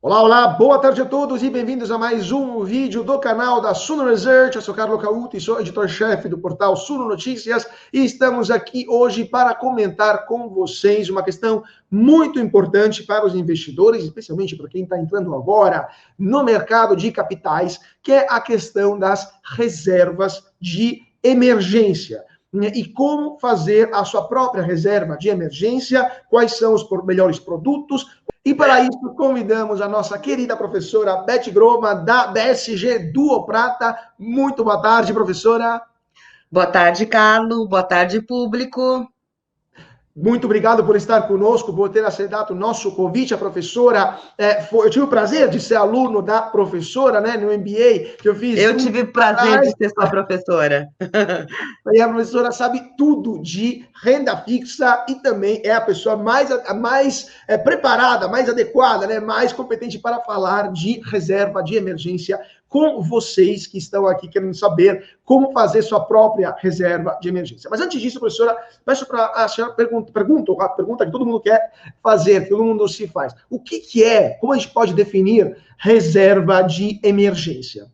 Olá, olá, boa tarde a todos e bem-vindos a mais um vídeo do canal da Suno Research. Eu sou Carlos Cauti, sou editor-chefe do portal Suno Notícias e estamos aqui hoje para comentar com vocês uma questão muito importante para os investidores, especialmente para quem está entrando agora no mercado de capitais, que é a questão das reservas de emergência. E como fazer a sua própria reserva de emergência, quais são os melhores produtos. E para isso, convidamos a nossa querida professora Beth Groma, da BSG Duo Prata. Muito boa tarde, professora. Boa tarde, Carlos. Boa tarde, público. Muito obrigado por estar conosco, por ter aceitado o nosso convite. A professora, eu tive o prazer de ser aluno da professora, né, no MBA que eu fiz Eu um tive o tempo prazer atrás. de ser sua professora. E a professora sabe tudo de renda fixa e também é a pessoa mais preparada, mais adequada, né, mais competente para falar de reserva de emergência com vocês que estão aqui querendo saber como fazer sua própria reserva de emergência. Mas antes disso, professora, peço para a senhora a pergunta que todo mundo quer fazer, que todo mundo se faz. O que é, como a gente pode definir reserva de emergência?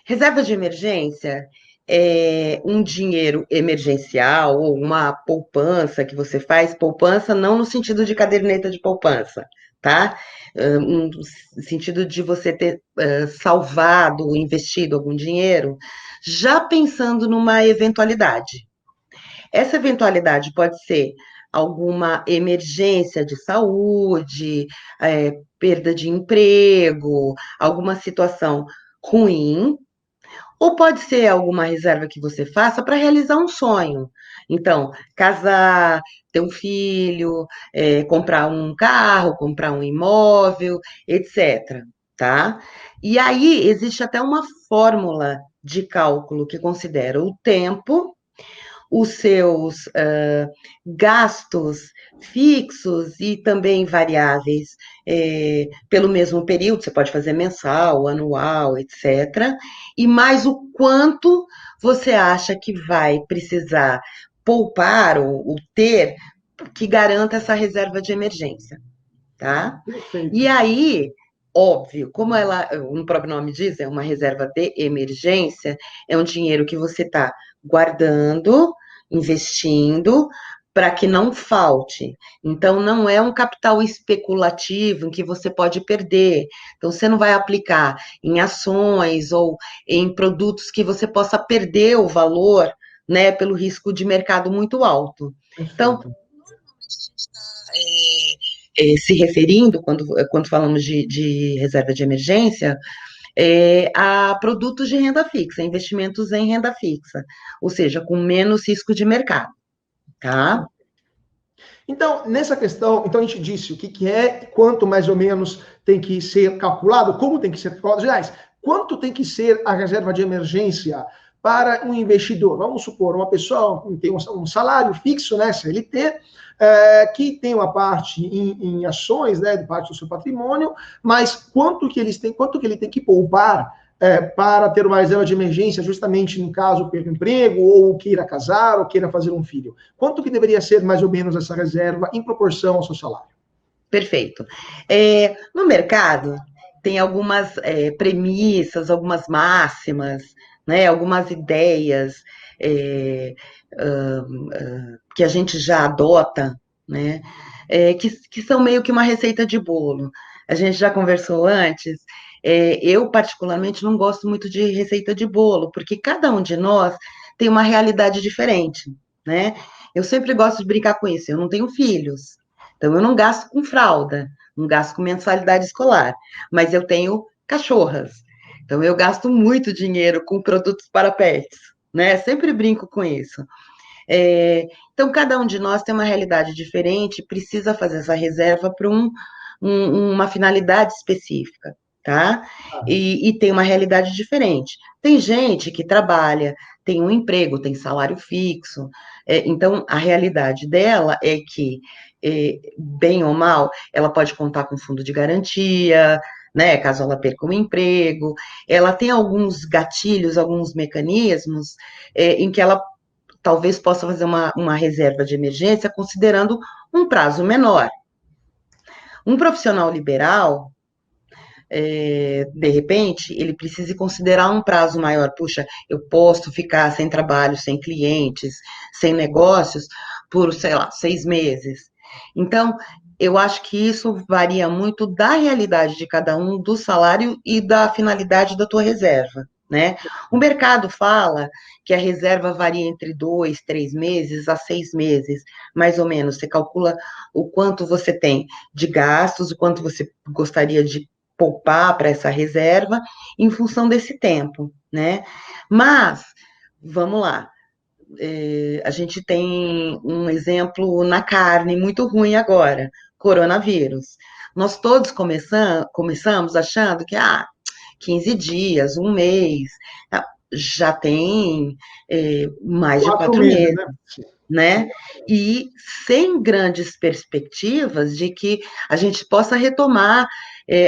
Reserva de emergência é um dinheiro emergencial ou uma poupança que você faz, poupança não no sentido de caderneta de poupança, tá? No sentido de você ter salvado, investido algum dinheiro, já pensando numa eventualidade. Essa eventualidade pode ser alguma emergência de saúde, perda de emprego, alguma situação ruim, ou pode ser alguma reserva que você faça para realizar um sonho. Então, casar, ter um filho, comprar um carro, comprar um imóvel, etc. Tá? E aí existe até uma fórmula de cálculo que considera o tempo, os seus gastos fixos e também variáveis pelo mesmo período, você pode fazer mensal, anual, etc. E mais o quanto você acha que vai precisar poupar ou ter que garanta essa reserva de emergência, tá? E Perfeito. aí, óbvio, como ela, o próprio nome diz, é uma reserva de emergência, é um dinheiro que você está guardando, investindo, para que não falte. Então, não é um capital especulativo em que você pode perder. Então, você não vai aplicar em ações ou em produtos que você possa perder o valor, né, pelo risco de mercado muito alto. Então, Perfeito. se referindo, quando falamos de reserva de emergência, a produtos de renda fixa, investimentos em renda fixa, ou seja, com menos risco de mercado, tá? Então, nessa questão, então a gente disse o que é, quanto mais ou menos tem que ser calculado, como tem que ser calculado. Aliás, quanto tem que ser a reserva de emergência para um investidor? Vamos supor, uma pessoa que tem um salário fixo, né, CLT, que tem uma parte em ações, né, de parte do seu patrimônio, mas quanto que ele tem que poupar para ter uma reserva de emergência, justamente no caso perca o emprego, ou queira casar, ou queira fazer um filho. Quanto que deveria ser mais ou menos essa reserva em proporção ao seu salário? Perfeito. No mercado, tem algumas premissas, algumas máximas, né, algumas ideias é, que a gente já adota, né, que são meio que uma receita de bolo. A gente já conversou antes. Eu, particularmente, não gosto muito de receita de bolo, porque cada um de nós tem uma realidade diferente, né? Eu sempre gosto de brincar com isso. Eu não tenho filhos, então eu não gasto com fralda, não gasto com mensalidade escolar, mas eu tenho cachorras. Então eu gasto muito dinheiro com produtos para pets, né? Sempre brinco com isso. Então, cada um de nós tem uma realidade diferente, precisa fazer essa reserva para uma finalidade específica, tá? E tem uma realidade diferente. Tem gente que trabalha, tem um emprego, tem salário fixo, então a realidade dela é que, bem ou mal, ela pode contar com fundo de garantia, né, caso ela perca um emprego, ela tem alguns gatilhos, alguns mecanismos em que ela talvez possa fazer uma reserva de emergência considerando um prazo menor. Um profissional liberal, de repente, ele precise considerar um prazo maior. Puxa, eu posso ficar sem trabalho, sem clientes, sem negócios por, sei lá, 6 meses. Então, eu acho que isso varia muito da realidade de cada um, do salário e da finalidade da tua reserva, né? O mercado fala que a reserva varia entre 2, 3 meses a 6 meses, mais ou menos. Você calcula o quanto você tem de gastos, o quanto você gostaria de poupar para essa reserva em função desse tempo, né? Mas, vamos lá, a gente tem um exemplo na carne muito ruim agora, coronavírus. Nós todos começamos achando que, 15 dias, um mês, já tem mais de 4 meses, 4 meses, né? né? E sem grandes perspectivas de que a gente possa retomar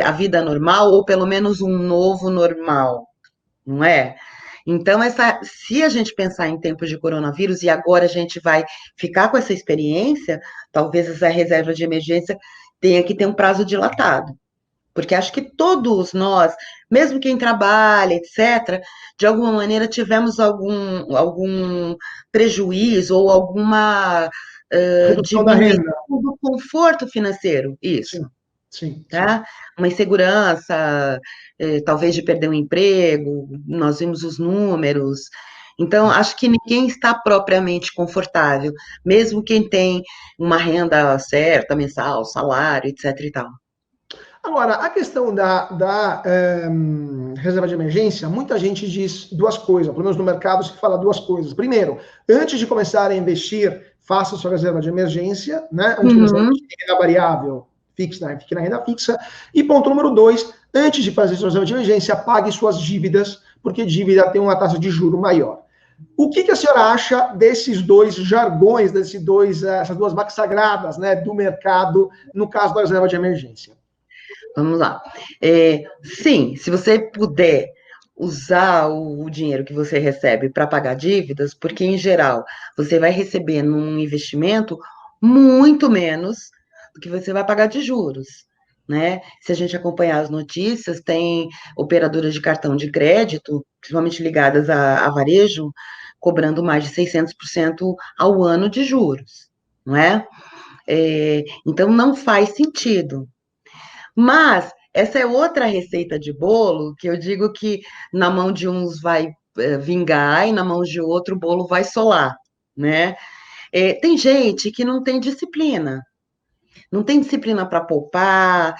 a vida normal, ou pelo menos um novo normal, não é? Então, se a gente pensar em tempos de coronavírus e agora a gente vai ficar com essa experiência, talvez essa reserva de emergência tenha que ter um prazo dilatado. Porque acho que todos nós, mesmo quem trabalha, etc., de alguma maneira tivemos algum prejuízo ou alguma Redução da diminuição renda. do conforto financeiro, isso, Sim, sim, sim. tá? Uma insegurança, talvez de perder um emprego, nós vimos os números. Então, acho que ninguém está propriamente confortável, mesmo quem tem uma renda certa, mensal, salário, etc. e tal. Agora, a questão da reserva de emergência, muita gente diz duas coisas, pelo menos no mercado se fala duas coisas. Primeiro, antes de começar a investir, faça sua reserva de emergência, né? Antes de começar a Uhum. investir em renda variável, fixe, né? Fique na renda fixa. E ponto número dois, antes de fazer sua reserva de emergência, pague suas dívidas, porque dívida tem uma taxa de juro maior. O que a senhora acha desses dois jargões, essas duas vacas sagradas, né, do mercado, no caso da reserva de emergência? Vamos lá. Sim, se você puder usar o dinheiro que você recebe para pagar dívidas, porque em geral você vai receber num investimento muito menos do que você vai pagar de juros, né? Se a gente acompanhar as notícias, tem operadoras de cartão de crédito, principalmente ligadas a varejo, cobrando mais de 600% ao ano de juros, não é? Então não faz sentido. Mas essa é outra receita de bolo que eu digo que na mão de uns vai vingar e na mão de outro o bolo vai solar, né? Tem gente que não tem disciplina, não tem disciplina para poupar,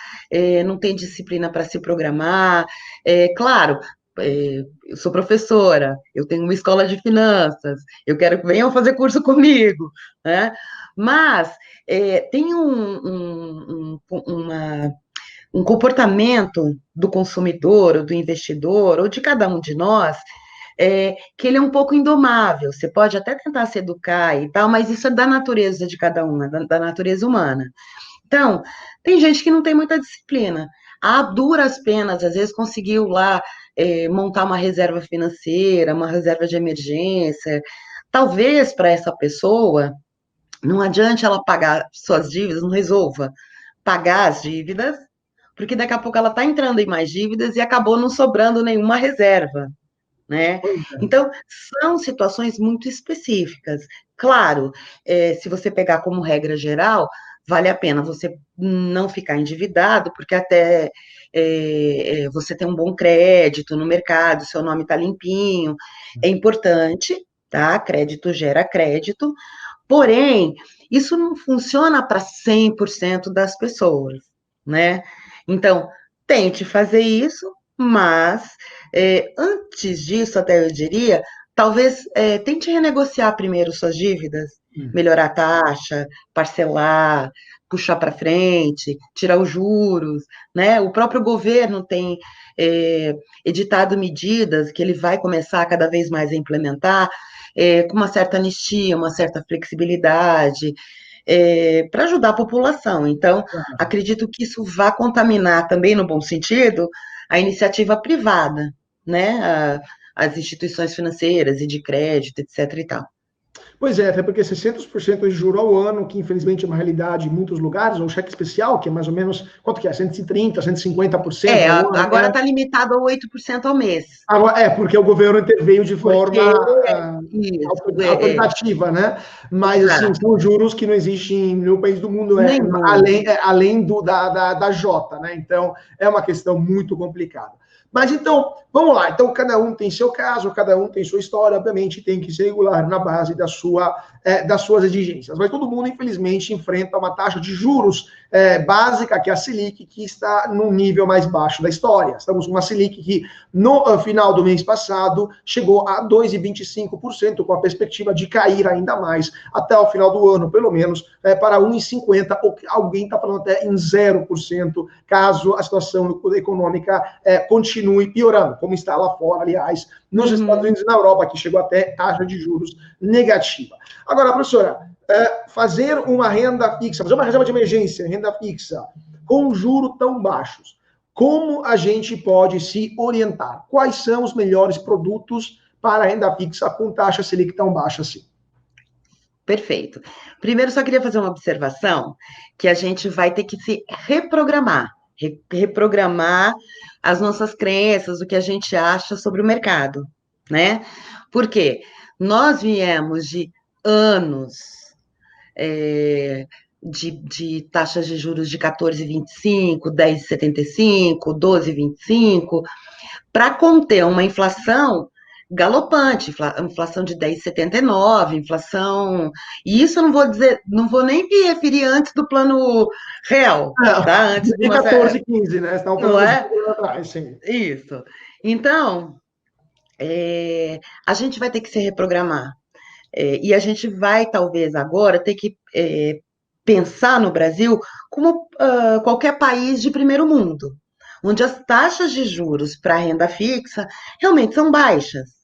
não tem disciplina para se programar. Claro, eu sou professora, eu tenho uma escola de finanças, eu quero que venham fazer curso comigo, né? Mas tem um comportamento do consumidor, ou do investidor, ou de cada um de nós, que ele é um pouco indomável. Você pode até tentar se educar e tal, mas isso é da natureza de cada um, é da natureza humana. Então, tem gente que não tem muita disciplina. A duras penas, às vezes, conseguiu lá montar uma reserva financeira, uma reserva de emergência. Talvez para essa pessoa não adiante ela pagar suas dívidas, não resolva pagar as dívidas, porque daqui a pouco ela está entrando em mais dívidas e acabou não sobrando nenhuma reserva, né? Pois é. Então, são situações muito específicas. Claro, se você pegar como regra geral, vale a pena você não ficar endividado, porque até você tem um bom crédito no mercado, seu nome está limpinho, é importante, tá? Crédito gera crédito, porém, isso não funciona para 100% das pessoas, né? Então, tente fazer isso, mas antes disso, até eu diria, talvez tente renegociar primeiro suas dívidas, melhorar a taxa, parcelar, puxar para frente, tirar os juros, né? O próprio governo tem editado medidas que ele vai começar cada vez mais a implementar, com uma certa anistia, uma certa flexibilidade, para ajudar a população. Então, acredito que isso vai contaminar também, no bom sentido, a iniciativa privada, né? As instituições financeiras e de crédito, etc. e tal. Pois é, até porque 600% de juro ao ano, que infelizmente é uma realidade em muitos lugares, ou cheque especial, que é mais ou menos, quanto que é? 130, 150% ao ano, Agora né? está limitado a 8% ao mês. Agora, porque o governo interveio de Porque forma isso, autoritativa, né? Mas, assim, exato. são juros que não existem em nenhum país do mundo, Nenhum. além da J, né? Então, é uma questão muito complicada. Mas, então, vamos lá. Então, cada um tem seu caso, cada um tem sua história, obviamente, tem que se regular na base das suas exigências. Mas todo mundo, infelizmente, enfrenta uma taxa de juros básica, que é a Selic, que está no nível mais baixo da história. Estamos com uma Selic que, no final do mês passado, chegou a 2,25%, com a perspectiva de cair ainda mais até o final do ano, pelo menos, para 1,50%, ou alguém está falando até em 0%, caso a situação econômica continue piorando, como está lá fora, aliás, nos Estados Unidos e na Europa, que chegou até taxa de juros negativa. Agora, professora, fazer uma renda fixa, fazer uma reserva de emergência, renda fixa, com juros tão baixos, como a gente pode se orientar? Quais são os melhores produtos para a renda fixa com taxa Selic tão baixa assim? Perfeito. Primeiro, só queria fazer uma observação que a gente vai ter que se reprogramar, reprogramar as nossas crenças, o que a gente acha sobre o mercado, né? Porque nós viemos de anos de taxas de juros de 14,25, 10,75, 12,25, para conter uma inflação galopante, inflação de 10,79, inflação. E isso eu não vou dizer, não vou nem me referir antes do plano real, tá? Antes de De uma. 14, 15, né? Estavam Não falando de é? um ano atrás, sim. Isso. Então, a gente vai ter que se reprogramar. E a gente vai, talvez, agora ter que pensar no Brasil como qualquer país de primeiro mundo, onde as taxas de juros para renda fixa realmente são baixas.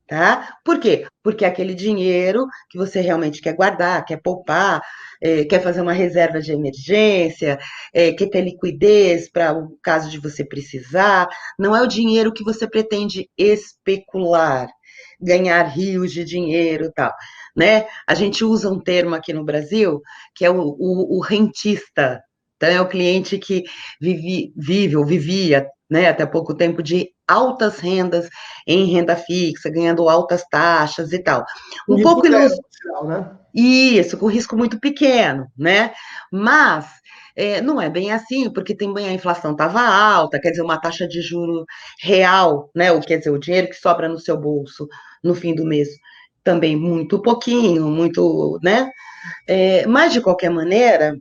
Tá? Por quê? Porque é aquele dinheiro que você realmente quer guardar, quer poupar, quer fazer uma reserva de emergência, quer ter liquidez para o caso de você precisar. Não é o dinheiro que você pretende especular, ganhar rios de dinheiro e tal. Né? A gente usa um termo aqui no Brasil que é o rentista. Então, é o cliente que vive ou vivia, né, até pouco tempo, de altas rendas em renda fixa, ganhando altas taxas e tal. Um Um risco pouco zero, iluso. no final, né? Isso, com risco muito pequeno, né? Mas não é bem assim, porque também a inflação estava alta, quer dizer, uma taxa de juro real, né? Ou quer dizer, o dinheiro que sobra no seu bolso no fim do mês também muito pouquinho, muito, né? Mas de qualquer maneira,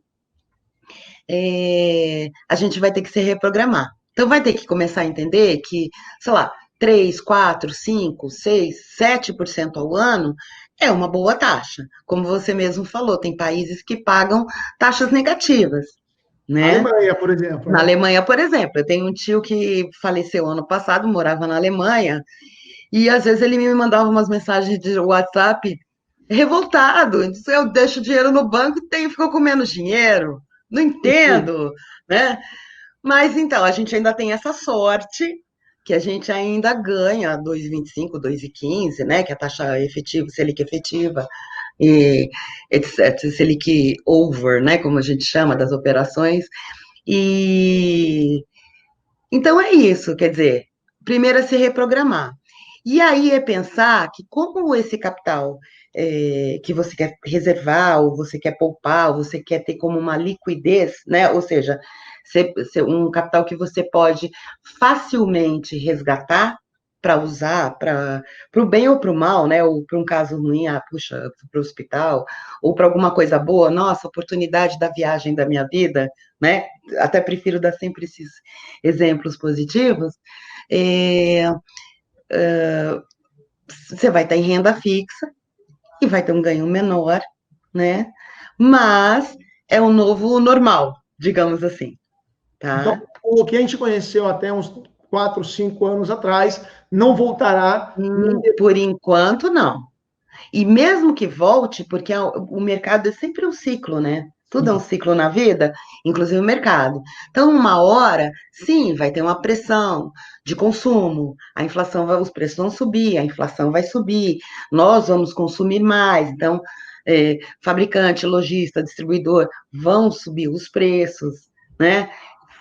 a gente vai ter que se reprogramar. Então, vai ter que começar a entender que, sei lá, 3, 4, 5, 6, 7% ao ano é uma boa taxa. Como você mesmo falou, tem países que pagam taxas negativas, A né? Alemanha, por exemplo, Na né? Alemanha, por exemplo, eu tenho um tio que faleceu ano passado, morava na Alemanha, e às vezes ele me mandava umas mensagens de WhatsApp revoltado, disse, eu deixo dinheiro no banco e ficou com menos dinheiro. Não entendo, né? Mas então, a gente ainda tem essa sorte que a gente ainda ganha 2,25, 2,15, né? Que é a taxa efetiva, Selic efetiva, e etc. Selic over, né? Como a gente chama das operações. E então é isso, quer dizer, primeiro é se reprogramar. E aí é pensar que como esse capital que você quer reservar, ou você quer poupar, ou você quer ter como uma liquidez, né? Ou seja, um capital que você pode facilmente resgatar para usar para o bem ou para o mal, né? Ou para um caso ruim, puxa, para o hospital, ou para alguma coisa boa, nossa, oportunidade da viagem da minha vida, né? Até prefiro dar sempre esses exemplos positivos. É, você vai estar em renda fixa e vai ter um ganho menor, né? Mas é um novo normal, digamos assim, Então, tá? o que a gente conheceu até uns 4, 5 anos atrás, não voltará nem Por enquanto, não. E mesmo que volte, porque o mercado é sempre um ciclo, né? Tudo é um ciclo na vida, inclusive o mercado. Então, uma hora, sim, vai ter uma pressão de consumo, os preços vão subir, a inflação vai subir, nós vamos consumir mais, então, fabricante, lojista, distribuidor vão subir os preços, né?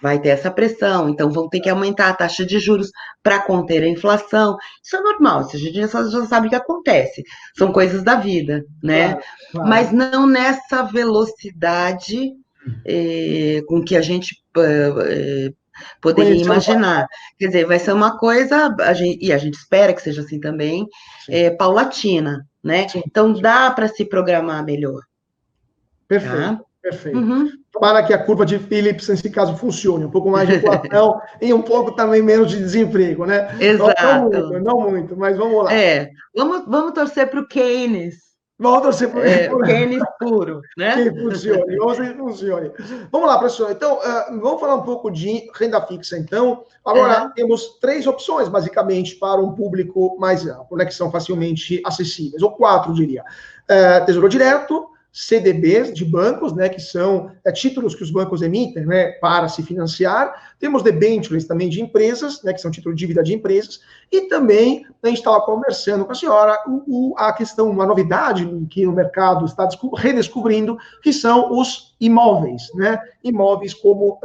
Vai ter essa pressão, então vão ter que aumentar a taxa de juros para conter a inflação. Isso é normal, isso a gente já sabe o que acontece, são coisas da vida, né? Claro, claro. Mas não nessa velocidade com que a gente poderia imaginar. Quer dizer, vai ser uma coisa, e a gente espera que seja assim também, paulatina, né? Sim. Então dá para se programar melhor. Perfeito, Tá? perfeito. Uhum. Tomara que a curva de Phillips, nesse caso, funcione. Um pouco mais de inflação e um pouco também menos de desemprego, né? Exato. Não muito, mas vamos lá. Vamos torcer para o Keynes. Vamos torcer para o Keynes puro, né? Que funcione, vamos ver que funcione. Vamos lá, professor. Então, vamos falar um pouco de renda fixa, então. Agora, temos 3 opções, basicamente, para um público mais amplo, né, que são facilmente acessíveis, ou 4, diria. Tesouro Direto, CDBs de bancos, né, que são títulos que os bancos emitem, né, para se financiar. Temos debêntures também de empresas, né, que são títulos de dívida de empresas. E também, a gente estava conversando com a senhora, a questão, uma novidade que o mercado está redescobrindo, que são os imóveis, né? Imóveis como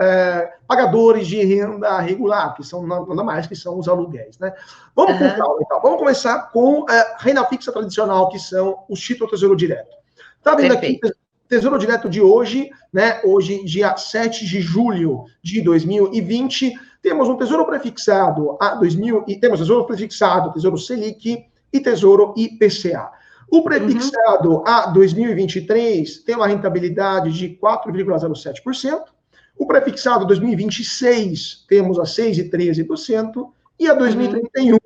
pagadores de renda regular, que são nada mais que são os aluguéis, né? Vamos com calma, então. Vamos começar com renda fixa tradicional, que são os títulos Tesouro Direto. Está vendo aqui, Tesouro Direto de hoje, né? Hoje, dia 7 de julho de 2020, temos um Tesouro Prefixado temos Tesouro Prefixado, Tesouro Selic e Tesouro IPCA. O prefixado a 2023 tem uma rentabilidade de 4,07%. O prefixado 2026 temos a 6,13% e a 2031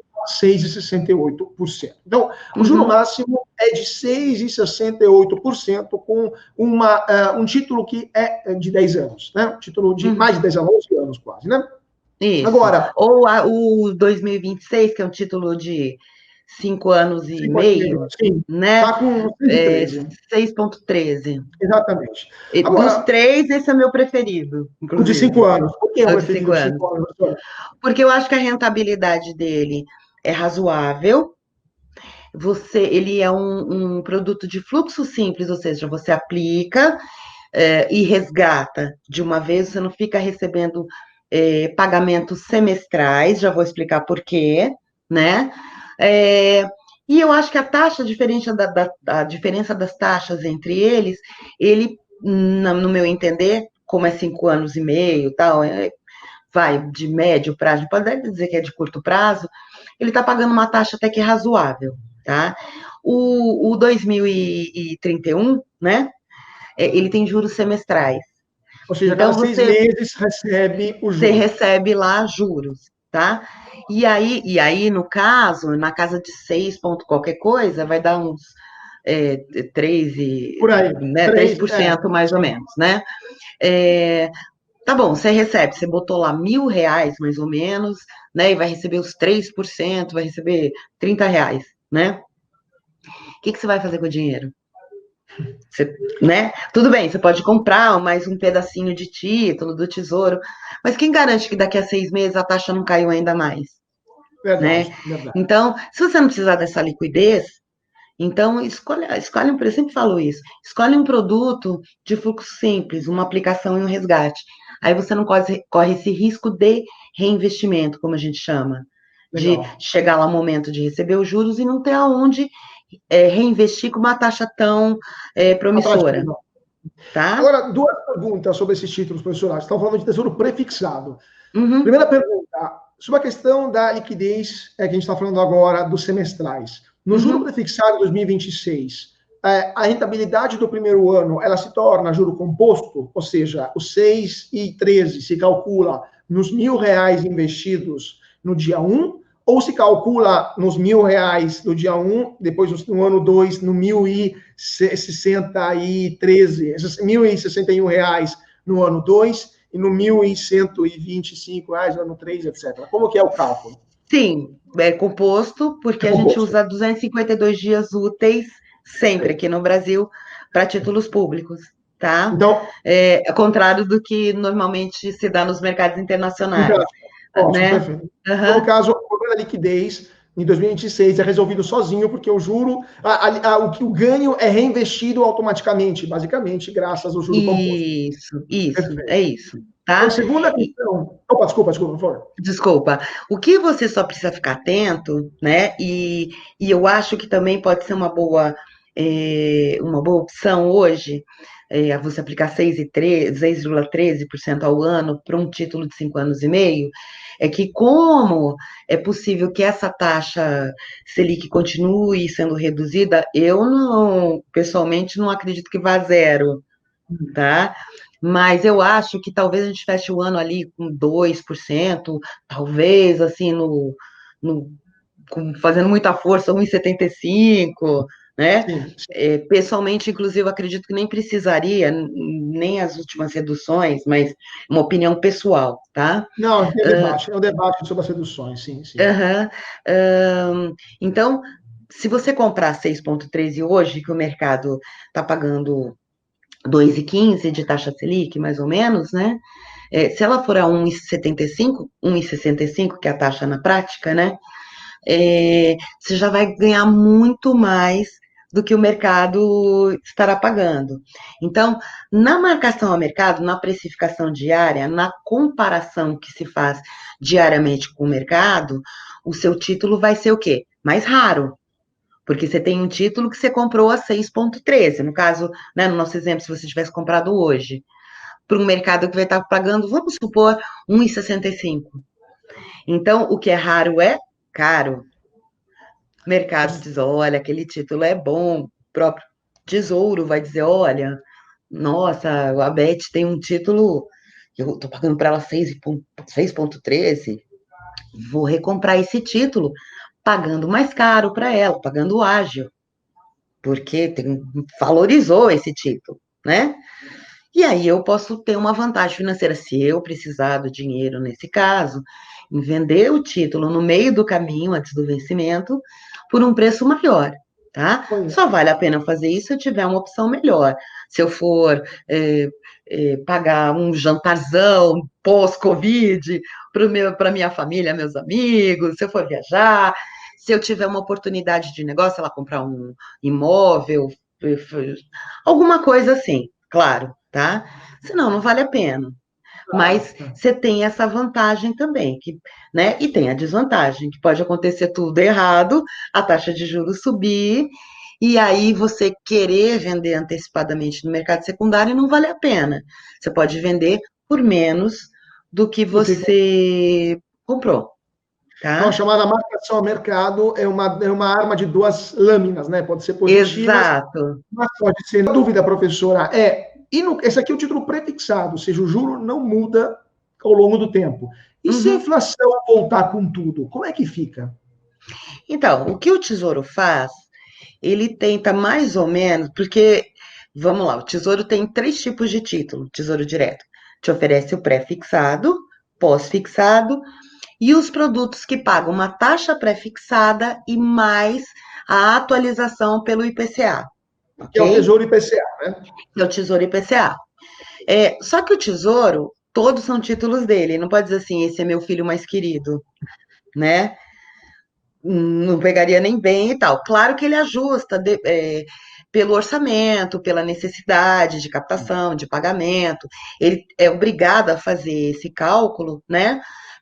6,68%. Então, o juro máximo é de 6,68% com um título que é de 10 anos, né? Um título de mais de 10 anos, 11 anos quase, né? Isso. Agora, ou o 2026, que é um título de 5 anos e meio, sim, né? Está com 6,13. Exatamente. Agora, dos 3, esse é meu preferido, inclusive. O de 5 anos. Por que é o preferido de 5 anos? Porque eu acho que a rentabilidade dele é razoável. Ele é um produto de fluxo simples, ou seja, você aplica e resgata de uma vez, você não fica recebendo pagamentos semestrais, já vou explicar por quê, né? E eu acho que a taxa, a diferença das taxas entre eles, ele, no meu entender, como é 5 anos e meio, tal, vai de médio prazo, pode dizer que é de curto prazo, ele está pagando uma taxa até que razoável, tá? O 2031, né? Ele tem juros semestrais. Ou seja, então, cada 6 meses recebe o juro. Você recebe lá juros, tá? E aí, no caso, na casa de 6 ponto qualquer coisa, vai dar uns 3%, por aí, né, 3% mais ou menos, né? Tá bom, você recebe, você botou lá R$1.000, mais ou menos, né? E vai receber os 3%, vai receber R$30, né? O que você vai fazer com o dinheiro? Né? Tudo bem, você pode comprar mais um pedacinho de título do Tesouro, mas quem garante que daqui a 6 meses a taxa não caiu ainda mais? Verdade, né? Verdade. Então, se você não precisar dessa liquidez, então escolhe eu sempre falo isso, escolhe um produto de fluxo simples, uma aplicação e um resgate. Aí você não corre esse risco de reinvestimento, como a gente chama, de chegar lá no momento de receber os juros e não ter aonde reinvestir com uma taxa tão promissora. Tá? Agora, 2 perguntas sobre esses títulos, professor. Estão falando de tesouro prefixado. Primeira pergunta, sobre a questão da liquidez que a gente está falando agora dos semestrais. No juro prefixado 2026, a rentabilidade do primeiro ano, ela se torna juro composto, ou seja, os 6,13 se calcula nos R$1.000 investidos no dia 1, ou se calcula nos R$1.000 no dia 1, depois no ano 2, no R$1.061 no ano 2 e no R$1.125 no ano 3, etc. Como que é o cálculo? Sim, é composto, porque a gente usa 252 dias úteis, sempre aqui no Brasil, para títulos públicos. tá? Então, Ao contrário do que normalmente se dá nos mercados internacionais, então, ótimo, né? perfeito. Então, no Aham. caso, o problema da liquidez em 2026 é resolvido sozinho, porque o juro, o ganho é reinvestido automaticamente, basicamente, graças ao juro composto. Isso, Perfeito. é isso, Então, tá? segunda E, questão. Opa, desculpa, por favor. desculpa, o que você só precisa ficar atento, né? E eu acho que também pode ser uma boa opção hoje, você aplicar 6,13% ao ano para um título de 5 anos e meio, é que como é possível que essa taxa Selic continue sendo reduzida, eu não, pessoalmente, não acredito que vá a zero, tá? Mas eu acho que talvez a gente feche o ano ali com 2%, talvez assim no fazendo muita força, 1,75, né? Sim. Pessoalmente, inclusive, eu acredito que nem precisaria, nem as últimas reduções, mas uma opinião pessoal, tá? Não, é um debate sobre as reduções, sim, sim. Aham. Então, se você comprar 6,13 hoje, que o mercado está pagando 2,15 de taxa Selic, mais ou menos, né? Se ela for a 1,75, que é a taxa na prática, né? Você já vai ganhar muito mais do que o mercado estará pagando. Então, na marcação ao mercado, na precificação diária, na comparação que se faz diariamente com o mercado, o seu título vai ser o quê? Mais raro. Porque você tem um título que você comprou a 6,13. No caso, né, no nosso exemplo, se você tivesse comprado hoje, para um mercado que vai estar pagando, vamos supor, 1,65. Então, o que é raro é caro. O mercado diz, olha, aquele título é bom, o próprio Tesouro vai dizer, olha, nossa, a Beth tem um título, eu estou pagando para ela 6,13, vou recomprar esse título, pagando mais caro para ela, pagando ágil, porque valorizou esse título, né? E aí eu posso ter uma vantagem financeira, se eu precisar do dinheiro nesse caso, em vender o título no meio do caminho, antes do vencimento, por um preço maior, tá? Pois Só vale a pena fazer isso se eu tiver uma opção melhor. Se eu for pagar um jantarzão pós-Covid para minha família, meus amigos, se eu for viajar, se eu tiver uma oportunidade de negócio, ela comprar um imóvel, alguma coisa assim, claro, tá? Senão não vale a pena. Mas tá. você tem essa vantagem também, né? E tem a desvantagem, que pode acontecer tudo errado, a taxa de juros subir, e aí você querer vender antecipadamente no mercado secundário não vale a pena. Você pode vender por menos do que Do que você comprou, Então, a tá? chamada marcação ao mercado é uma arma de duas lâminas, né? Pode ser positivas, Exato. mas pode ser. A dúvida, professora, esse aqui é o título prefixado, ou seja, o juro não muda ao longo do tempo. E se a Uhum. inflação voltar com tudo, como é que fica? Então, o que o Tesouro faz, ele tenta mais ou menos, porque, vamos lá, o Tesouro tem 3 tipos de título, Tesouro Direto. Te oferece o pré-fixado, pós-fixado e os produtos que pagam uma taxa pré-fixada e mais a atualização pelo IPCA, Que é o ok? Tesouro IPCA, né? É o Tesouro IPCA. Só que o Tesouro, todos são títulos dele, não pode dizer assim, esse é meu filho mais querido, né? Não pegaria nem bem e tal. Claro que ele ajusta pelo orçamento, pela necessidade de captação, de pagamento. Ele é obrigado a fazer esse cálculo, né?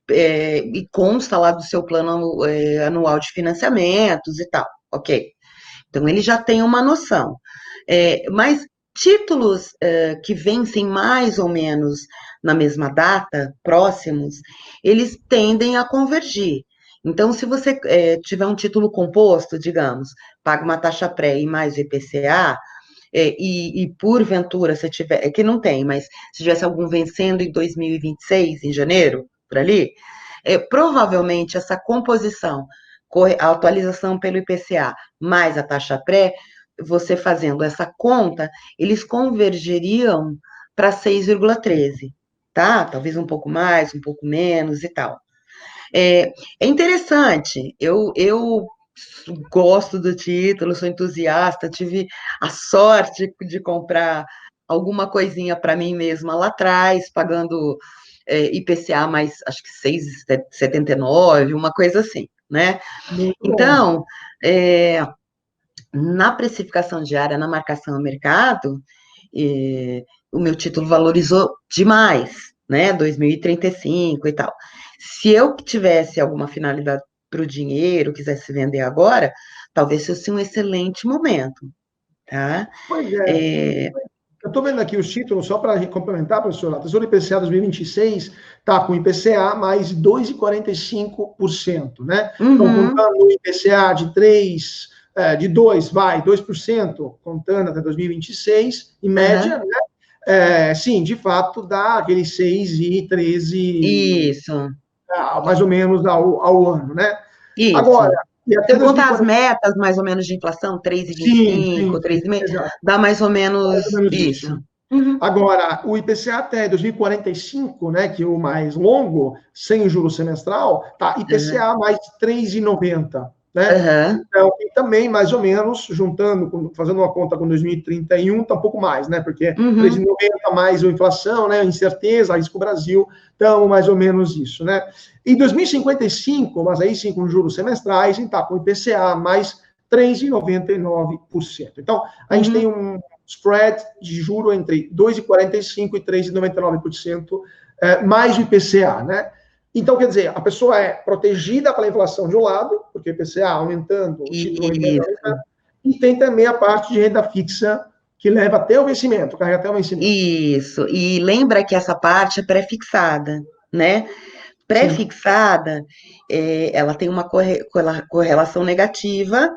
E consta lá do seu plano anual de financiamentos e tal, ok? Então ele já tem uma noção. Mas títulos que vencem mais ou menos na mesma data, próximos, eles tendem a convergir. Então, se você tiver um título composto, digamos, paga uma taxa pré e mais IPCA, e porventura, se tiver, que não tem, mas se tivesse algum vencendo em 2026, em janeiro, por ali, provavelmente essa composição, a atualização pelo IPCA mais a taxa pré, você fazendo essa conta, eles convergeriam para 6,13, tá? Talvez um pouco mais, um pouco menos e tal. É interessante, eu gosto do título, sou entusiasta, tive a sorte de comprar alguma coisinha para mim mesma lá atrás, pagando IPCA mais, acho que 6,79, uma coisa assim, né? Muito bom. Então, na precificação diária, na marcação a mercado, o meu título valorizou demais, né? 2035 e tal. Se eu tivesse alguma finalidade para o dinheiro, quisesse vender agora, talvez fosse um excelente momento, tá? Pois é. É, Eu estou vendo aqui os títulos, só para complementar, professor. A Tesouro IPCA 2026 está com IPCA mais 2,45%, né? Então, uhum, contando o IPCA de 3, de 2%, contando até 2026, em média, uhum, né? Sim, de fato, dá aqueles 6,13, isso, mais ou menos ao ano, né? Agora, isso. e até Se contar as 2040, metas, mais ou menos, de inflação, sim, sim, 3,25, sim, 3,5, exato, dá mais ou menos mais ou menos isso. isso. Uhum, Agora, o IPCA até 2045, né, que é o mais longo, sem juros semestral, tá uhum, IPCA mais 3,90, né? uhum, Então, e também mais ou menos, juntando, fazendo uma conta com 2031, tá um pouco mais, né? Porque uhum, 3,90 mais a inflação, né, incerteza, risco Brasil, então mais ou menos isso, né? Em 2055, mas aí sim com juros semestrais, está com IPCA mais 3,99%. Então, a gente tem uhum. um spread de juro entre 2,45% e 3,99%, mais o IPCA, né? Então, quer dizer, a pessoa é protegida pela inflação de um lado, porque o IPCA aumentando, o título aumentando, Isso, e tem também a parte de renda fixa, que leva até o vencimento, carrega até o vencimento. isso. E lembra que essa parte é pré-fixada, né? Sim, Pré-fixada, ela tem uma correlação negativa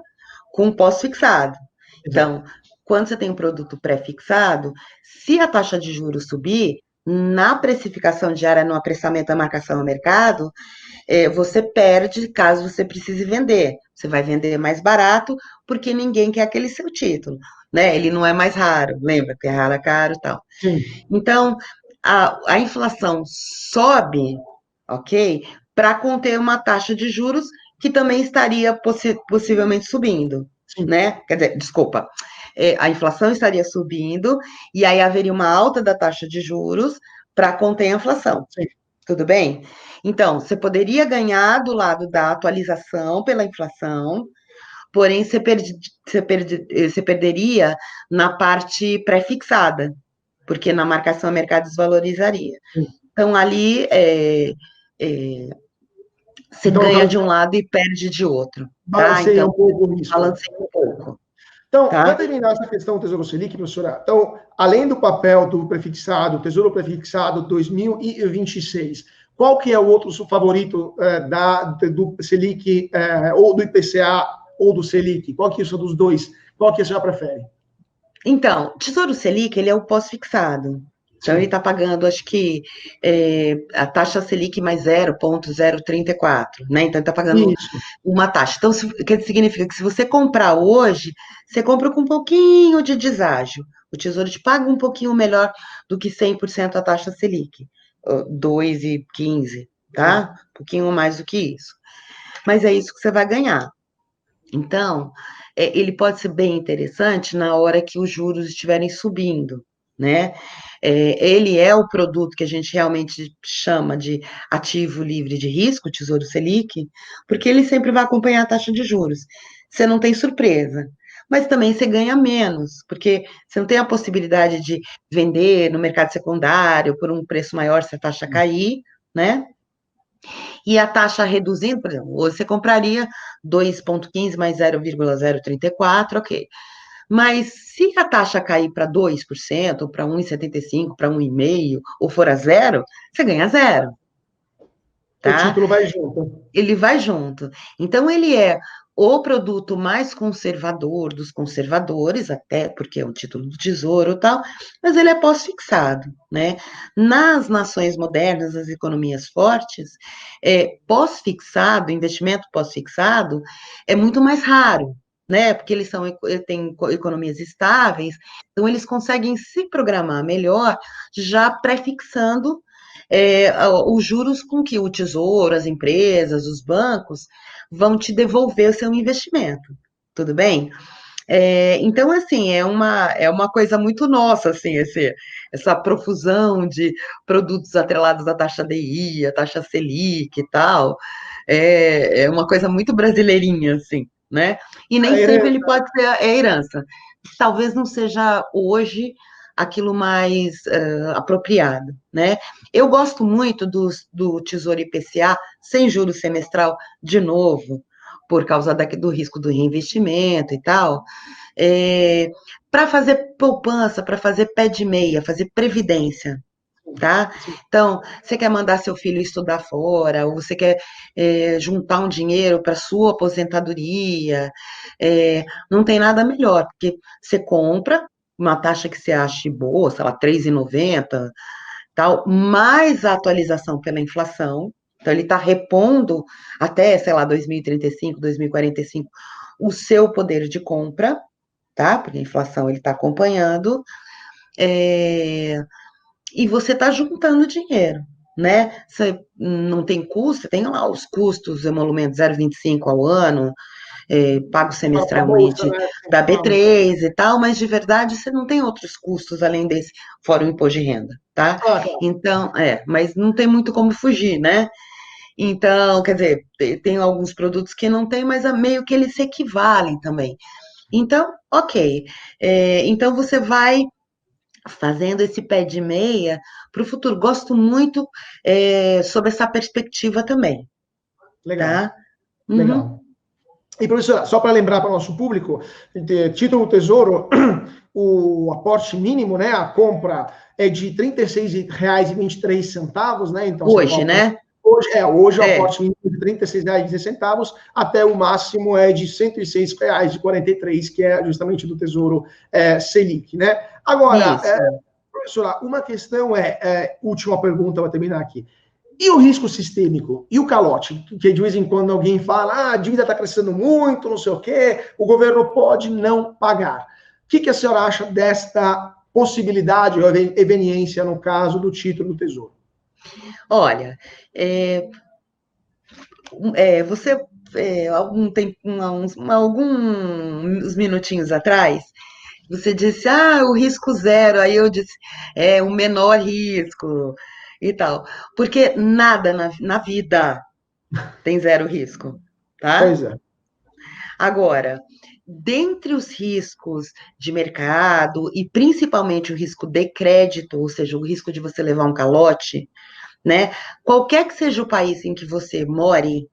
com o pós-fixado. exato. Então, quando você tem um produto pré-fixado, se a taxa de juros subir, na precificação diária, no apressamento da marcação ao mercado, você perde caso você precise vender. Você vai vender mais barato, porque ninguém quer aquele seu título, né? Ele não é mais raro, lembra que é raro, é caro e tal. Sim, Então, a inflação sobe, ok? Para conter uma taxa de juros que também estaria possivelmente subindo, sim, né? Quer dizer, desculpa, a inflação estaria subindo e aí haveria uma alta da taxa de juros para conter a inflação. sim. Tudo bem? Então, você poderia ganhar do lado da atualização pela inflação, porém você perderia na parte pré-fixada, porque na marcação a mercado desvalorizaria. Sim. Então, ali é, você Então, no ganha caso, de um lado e perde de outro, tá? balanceia Então, um pouco o risco. balanceia um pouco, Então, para tá? terminar essa questão do Tesouro Selic, professora, então, além do papel do prefixado, Tesouro Prefixado 2026, qual que é o outro favorito do Selic, ou do IPCA, ou do Selic? Qual que é isso dos dois? Qual que você já prefere? Então, Tesouro Selic, ele é o pós-fixado. Então, ele Sim, está pagando, acho que, a taxa Selic mais 0,034, né? Então, ele está pagando isso. uma taxa. Então, o que significa que se você comprar hoje, você compra com um pouquinho de deságio. O Tesouro te paga um pouquinho melhor do que 100% a taxa Selic, 2,15, Sim. tá? Um pouquinho mais do que isso. Mas é isso que você vai ganhar. Então, ele pode ser bem interessante na hora que os juros estiverem subindo, né? Ele é o produto que a gente realmente chama de ativo livre de risco, Tesouro Selic, porque ele sempre vai acompanhar a taxa de juros. Você não tem surpresa. Mas também você ganha menos, porque você não tem a possibilidade de vender no mercado secundário por um preço maior se a taxa cair, né? E a taxa reduzindo, por exemplo, hoje você compraria 2,15 mais 0,034, ok. Mas se a taxa cair para 2%, para 1,75, para 1,5, ou for a zero, você ganha zero, O tá? título vai junto. Ele vai junto. Então, ele é o produto mais conservador dos conservadores, até porque é um título do tesouro e tal, mas ele é pós-fixado, né? Nas nações modernas, nas economias fortes, pós-fixado, investimento pós-fixado, é muito mais raro, né? Porque eles têm economias estáveis, então eles conseguem se programar melhor, já pré-fixando os juros com que o tesouro, as empresas, os bancos vão te devolver o seu investimento. Tudo bem? Então, assim, é uma coisa muito nossa, assim, essa profusão de produtos atrelados à taxa DI, à taxa Selic e tal, é uma coisa muito brasileirinha, assim, né? E nem A sempre ele herança. pode ser a herança. Talvez não seja hoje aquilo mais apropriado, né? Eu gosto muito do Tesouro IPCA sem juros semestral, de novo, por causa do risco do reinvestimento e tal, para fazer poupança, para fazer pé de meia, fazer previdência, tá? Sim. Então, você quer mandar seu filho estudar fora, ou você quer juntar um dinheiro para sua aposentadoria, não tem nada melhor, porque você compra uma taxa que você ache boa, sei lá, 3,90, tal, mais a atualização pela inflação. Então, ele está repondo até, sei lá, 2035, 2045, o seu poder de compra, tá? Porque a inflação ele está acompanhando, e você está juntando dinheiro, né? Você não tem custo, tem lá os custos, emolumento 0,25 ao ano, pago Fala para a bolsa, semestralmente né? da Sempre fala. B3 e tal, mas de verdade você não tem outros custos além desse, fora o imposto de renda, tá? Ah, claro. Então, mas não tem muito como fugir, né? Então, quer dizer, tem alguns produtos que não tem, mas meio que eles se equivalem também. Então, ok. Então você vai fazendo esse pé de meia para o futuro. Gosto muito sobre essa perspectiva também, Legal, tá? Uhum. legal. E, professora, só para lembrar para o nosso público, título do Tesouro, o aporte mínimo, né, a compra é de R$ 36,23, né? Então você Hoje, compra né? hoje o É, aporte mínimo é de R$ 36,10, até o máximo é de R$ 106,43, que é justamente do Tesouro Selic, né? Agora, isso. professora, uma questão última pergunta para terminar aqui. E o risco sistêmico? E o calote? Que de vez em quando alguém fala, a dívida está crescendo muito, não sei o quê, o governo pode não pagar. O que a senhora acha desta possibilidade ou eveniência no caso do título do Tesouro? Olha, você, algum tempo, alguns minutinhos atrás, você disse, o risco zero. Aí eu disse, o menor risco e tal. Porque nada na vida tem zero risco, tá? Pois é. Agora, dentre os riscos de mercado e principalmente o risco de crédito, ou seja, o risco de você levar um calote, né? Qualquer que seja o país em que você more,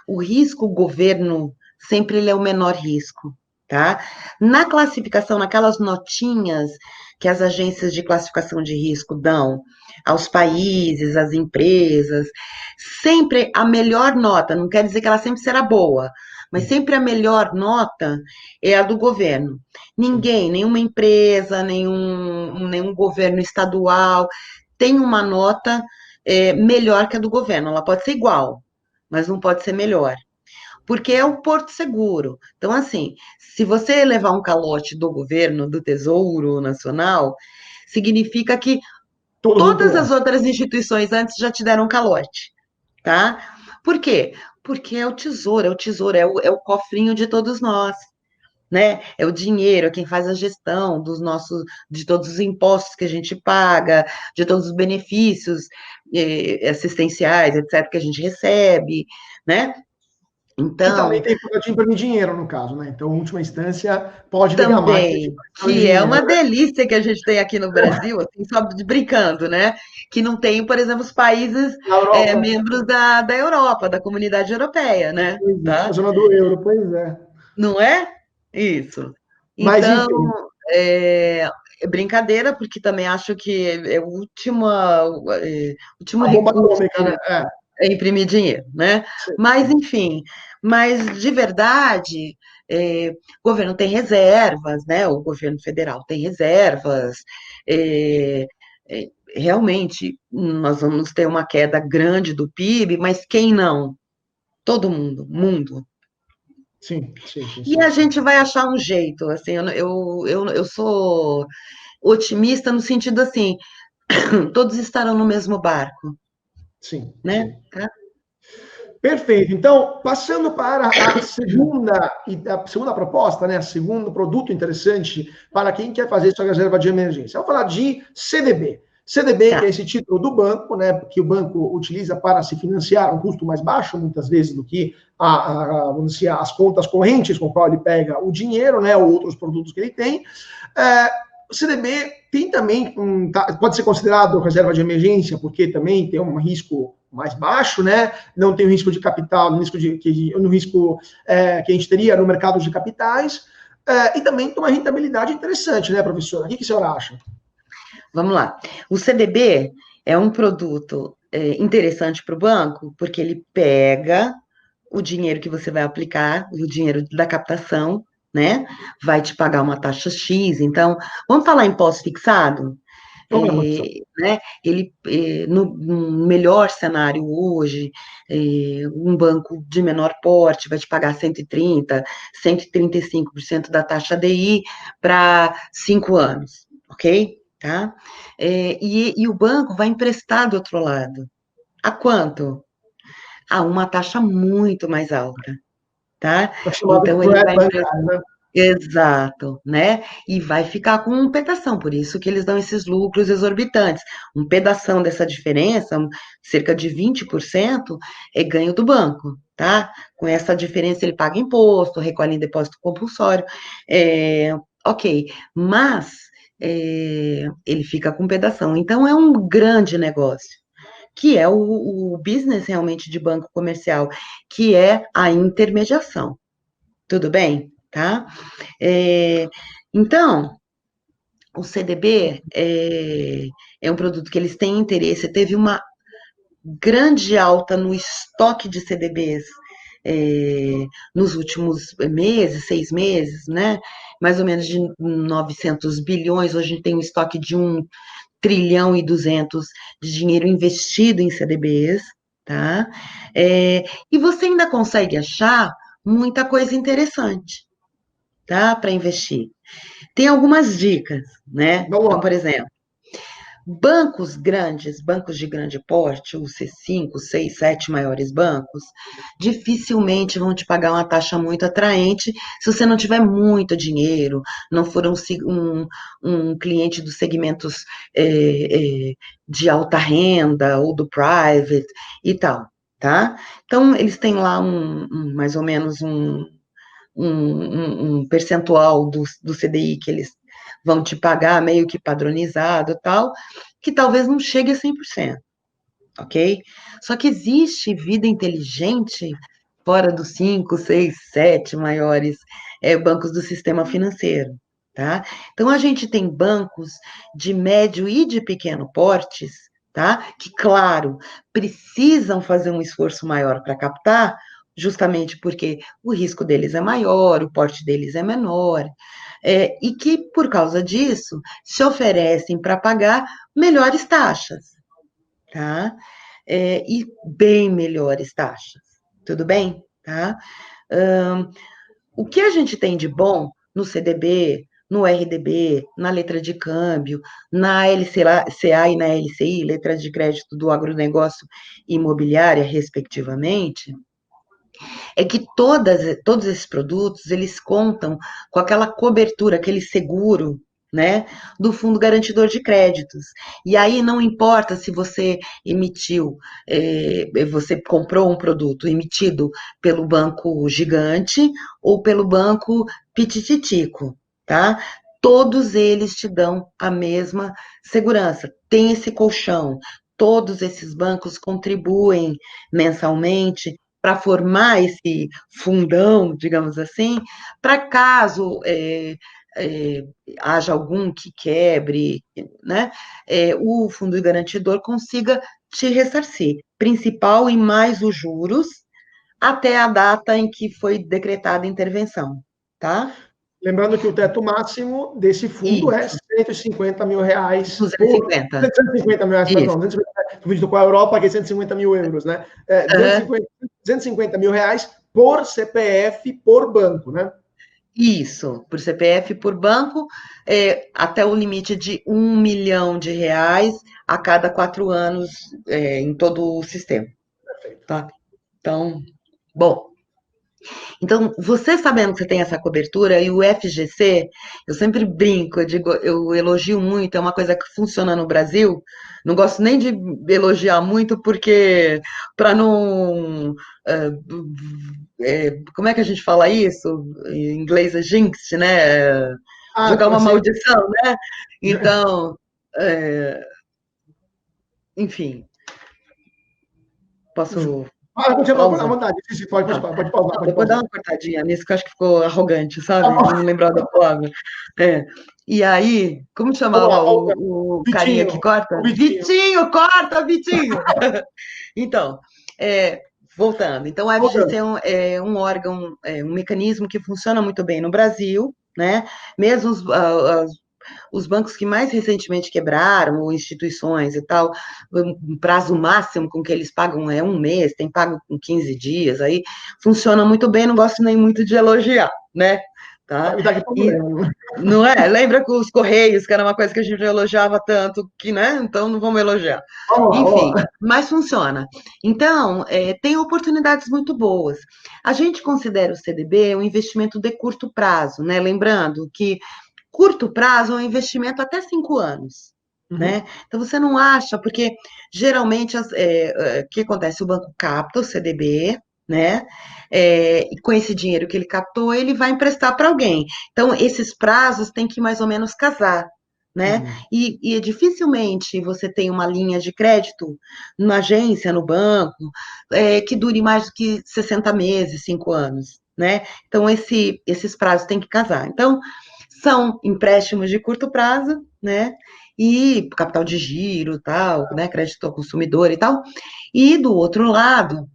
o risco governo sempre ele é o menor risco, tá? Na classificação, naquelas notinhas que as agências de classificação de risco dão aos países, às empresas, sempre a melhor nota, não quer dizer que ela sempre será boa, mas sempre a melhor nota é a do governo. Sim. Ninguém, nenhuma empresa, nenhum governo estadual tem uma nota melhor que a do governo. Ela pode ser igual, mas não pode ser melhor, porque é o porto seguro. Então, assim, se você levar um calote do governo, do Tesouro Nacional, significa que Todo mundo todas tomou. as outras instituições antes já te deram calote, tá? Por quê? Porque é o cofrinho de todos nós, né? É o dinheiro, é quem faz a gestão de todos os impostos que a gente paga, de todos os benefícios assistenciais, etc., que a gente recebe, né? Que também Então, tem poder de imprimir dinheiro, no caso, né? Então, em última instância, pode ligar a máquina de também, impressão de que é dinheiro, uma né? delícia que a gente tem aqui no Brasil, assim, só brincando, né? Que não tem, por exemplo, os países Na Europa, membros da Europa, da Comunidade Europeia, né? pois é, a Tá? zona do euro, pois é. Não é? Isso. Mas, Então, enfim, é, é brincadeira, porque também acho que é o último a bomba recurso atômica, né? é imprimir dinheiro, né? Sim, Mas, sim. enfim, mas de verdade, o governo tem reservas, né? O governo federal tem reservas. é, Realmente, nós vamos ter uma queda grande do PIB, mas quem não? Todo mundo, mundo. Sim, sim, sim, E sim, a sim. gente vai achar um jeito, assim, eu sou otimista no sentido assim, todos estarão no mesmo barco, Sim, né? sim. Tá? Perfeito. Então, passando para a segunda proposta, né? Segundo produto interessante para quem quer fazer sua reserva de emergência. Vamos falar de CDB. CDB, que é Tá. esse título do banco, né? Que o banco utiliza para se financiar a um custo mais baixo, muitas vezes, do que vamos dizer, as contas correntes com qual ele pega o dinheiro, né? Ou outros produtos que ele tem. O CDB tem também, pode ser considerado reserva de emergência, porque também tem um risco mais baixo, né? Não tem o risco de capital, no risco que a gente teria no mercado de capitais, e também tem uma rentabilidade interessante, né, professora? O que a senhora acha? Vamos lá. O CDB é um produto interessante para o banco, porque ele pega o dinheiro que você vai aplicar, o dinheiro da captação, né? Vai te pagar uma taxa X. Então, vamos falar em pós-fixado? Vamos lá, professora. Né? Ele, no melhor cenário hoje, um banco de menor porte vai te pagar 130, 135% da taxa DI para 5 anos, ok? Tá? E o banco vai emprestar do outro lado. A quanto? A uma taxa muito mais alta, tá? É chamado Então, ele spread vai emprestar. bancário, né? Exato, né? E vai ficar com um pedação, por isso que eles dão esses lucros exorbitantes. Um pedação dessa diferença, cerca de 20%, é ganho do banco, tá? Com essa diferença ele paga imposto, recolhe em depósito compulsório, ok, mas ele fica com um pedação. Então é um grande negócio, que é o business realmente de banco comercial, que é a intermediação. Tudo bem? Tá? É, então, o CDB é um produto que eles têm interesse, teve uma grande alta no estoque de CDBs nos últimos meses, 6 meses, né? Mais ou menos de 900 bilhões, hoje a gente tem um estoque de 1,2 trilhão de dinheiro investido em CDBs, tá? E você ainda consegue achar muita coisa interessante, tá? Para investir. Tem algumas dicas, né? Vamos Então, por lá. exemplo, bancos grandes, bancos de grande porte, os C5, 6, 7 maiores bancos, dificilmente vão te pagar uma taxa muito atraente se você não tiver muito dinheiro, não for um cliente dos segmentos de alta renda ou do private e tal, tá? Então, eles têm lá mais ou menos um percentual do CDI que eles vão te pagar, meio que padronizado e tal, que talvez não chegue a 100%, ok? Só que existe vida inteligente fora dos 5, 6, 7 maiores bancos do sistema financeiro, tá? Então, a gente tem bancos de médio e de pequeno portes, tá? Que, claro, precisam fazer um esforço maior para captar, justamente porque o risco deles é maior, o porte deles é menor, e que, por causa disso, se oferecem para pagar melhores taxas, tá? E bem melhores taxas, tudo bem? Tá? O que a gente tem de bom no CDB, no RDB, na letra de câmbio, na LCA e na LCI, letras de crédito do agronegócio e imobiliária, respectivamente, é que todos esses produtos, eles contam com aquela cobertura, aquele seguro, né, do Fundo Garantidor de Créditos. E aí não importa se você você comprou um produto emitido pelo banco gigante ou pelo banco pitititico, tá? Todos eles te dão a mesma segurança. Tem esse colchão. Todos esses bancos contribuem mensalmente para formar esse fundão, digamos assim, para caso haja algum que quebre, né, o fundo garantidor consiga te ressarcir, principal e mais os juros, até a data em que foi decretada a intervenção, tá? Lembrando que o teto máximo desse fundo é Isso, 150 mil reais por. 250, 250 mil reais, perdão. isso. 250, com a Europa, que é 150 mil euros, né? Uhum. 250 mil reais por CPF por banco, né? Isso, por CPF, por banco, até o limite de R$ 1 milhão a cada 4 anos em todo o sistema. Perfeito. Tá? Então, bom. Então, você sabendo que você tem essa cobertura, e o FGC, eu sempre brinco, eu digo, eu elogio muito, é uma coisa que funciona no Brasil. Não gosto nem de elogiar muito, porque para não. eh, como é que a gente fala isso? Em inglês é jinx, né? Ah, Jogar uma sim. maldição, né? Então, eh, enfim, posso Continua à pausar? vontade. Sim, sim, pode pausar, Não, pode depois dá pausar. uma cortadinha nisso, que eu acho que ficou arrogante, Tá sabe? bom, Não lembrava da palavra. É. E aí, como vamos lá, chamava volta. o carinha que Vitinho, corta? o Vitinho, Vitinho, corta, Vitinho! Então, voltando. Então, o FGC voltando. é um órgão, um mecanismo que funciona muito bem no Brasil, né? Mesmo os bancos que mais recentemente quebraram, ou instituições e tal, um prazo máximo com que eles pagam é um mês, tem pago com 15 dias, aí funciona muito bem, não gosto nem muito de elogiar, né? Vai Tá? me dar aqui E problema. não é? Lembra que os Correios, que era uma coisa que a gente elogiava tanto, que, né? Então não vamos elogiar. Vamos lá, vamos Enfim, lá. mas funciona. Então, tem oportunidades muito boas. A gente considera o CDB um investimento de curto prazo, né? Lembrando que curto prazo é um investimento até 5 anos. Uhum. Né? Então você não acha, porque geralmente o que acontece? O banco capta o CDB, né? E com esse dinheiro que ele captou, ele vai emprestar para alguém. Então, esses prazos têm que mais ou menos casar. Né? Uhum. E dificilmente você tem uma linha de crédito na agência, no banco, que dure mais do que 60 meses, 5 anos. Né? Então, esses prazos têm que casar. Então, são empréstimos de curto prazo, né? E capital de giro, tal, né? Crédito ao consumidor e tal. E do outro lado,